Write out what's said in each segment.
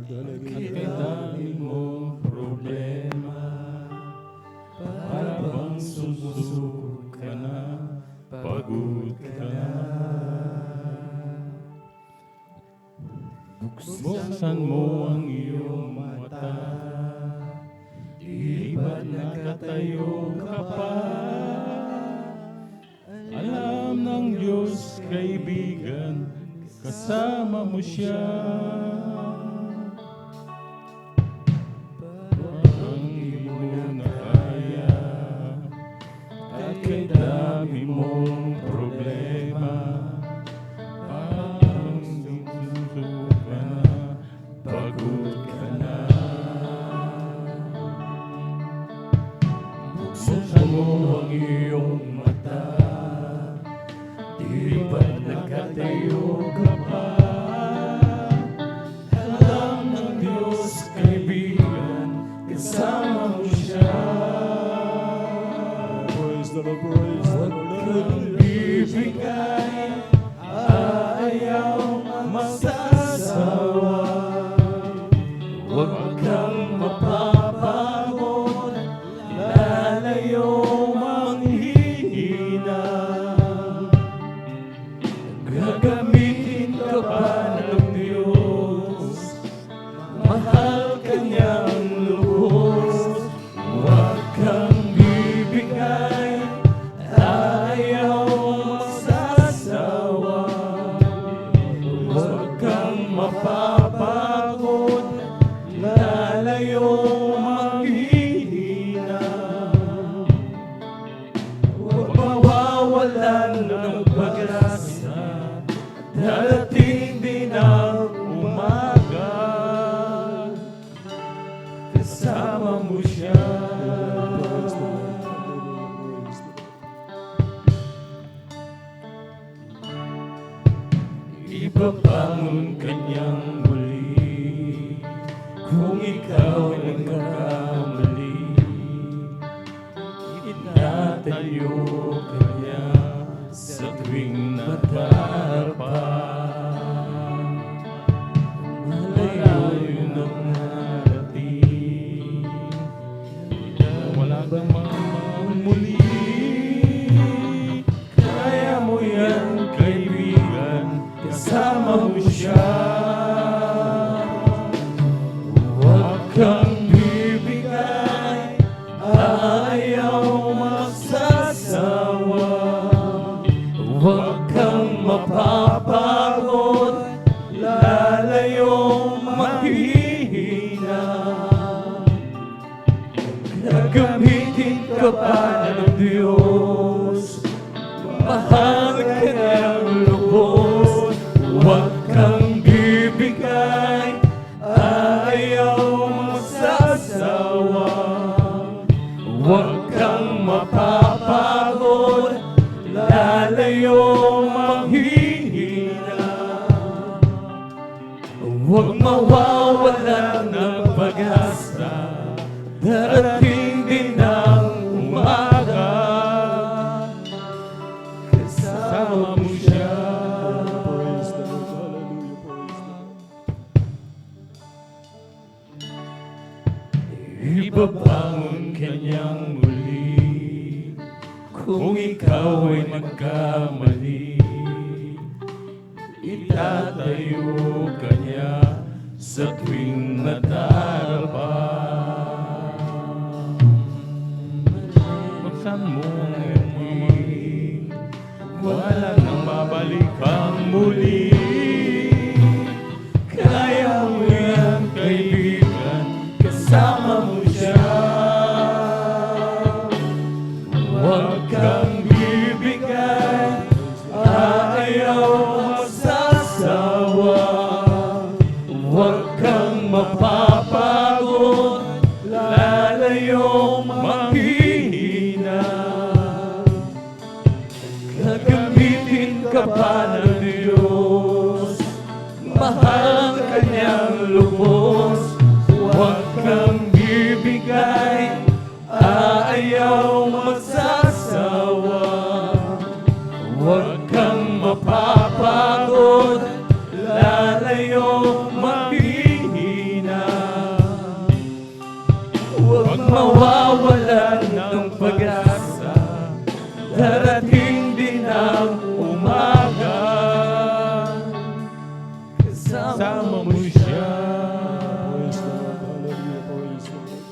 kay dami mong problema, para bang susuko ka na, pagod ka na. Buksan mo ang iyong mata, di ba't nakatayo ka pa? Alam ng Diyos, kaibigan, kasama mo siya. Parang di mo na kaya, at kay dami mong problema, parang susuko ka na, pagod ka na. Buksan mo ang iyong mata, di ba't nakatayo ka pa? Alam ng Diyos, kaibigan, kasama mo siya. Praise the Lord, praise the Lord. Huwag bibigay, ayaw magsasawa. Huwag kang mapapagod, lalayo manghihina. Gagamitin ka pa ng Diyos, mahal ka niyang lubos. Huwag kang bibigay, ayaw magsasawa. Huwag kang mapapagod, lalayo manghihina. Huwag mawawalan ng pag-asa, darating din ang umaga, kasama mo siya. Ibabangon kanyang muli, kung ikaw ay nagkamali. Itatayo kanya sa tuwing nadarapa. Malayo nang narating, wala kang mamuli. Kaya mo yan, kaibigan, kasama mo siya. Huwag kang bibigay, ayaw magsasawa. Huwag kang mapapagod, lalayo mahihina. Gagamitin ka pa ng Diyos, mahal ka niyang lubos. Huwag kang bibigay, ayaw magsasawa. Huwag kang mapapagod, lalayo manghihina. Huwag mawawalan ng pag-asa, darating din ang umaga, kasama mo siya. Praise the Lord, hallelujah, praise the Lord. Ibabangon kanyang muli, kung ikaw ay nagkamali. Itatayo kanya sa tuwing nadarapa. Buksan mo ang iyong, wala nang mabalikan muli. Kaya mo yan, kaibigan, kasama mo siya. Huwag kang bibigay, ayaw magsasawa. Huwag kang mapapagod, lalayo manghihina. Gagamitin ka pa ng Diyos, mahal ka niyang lubos. Huwag kang bibigay, ayaw magsasawa. Huwag kang mapapagod, lalayo mahihina. kasama mo siya. Praise the Lord. Hallelujah. Praise the Lord.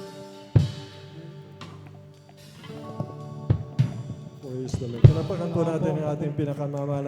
Praise the Lord. Pinapakan po natin ang ating pinakamamahal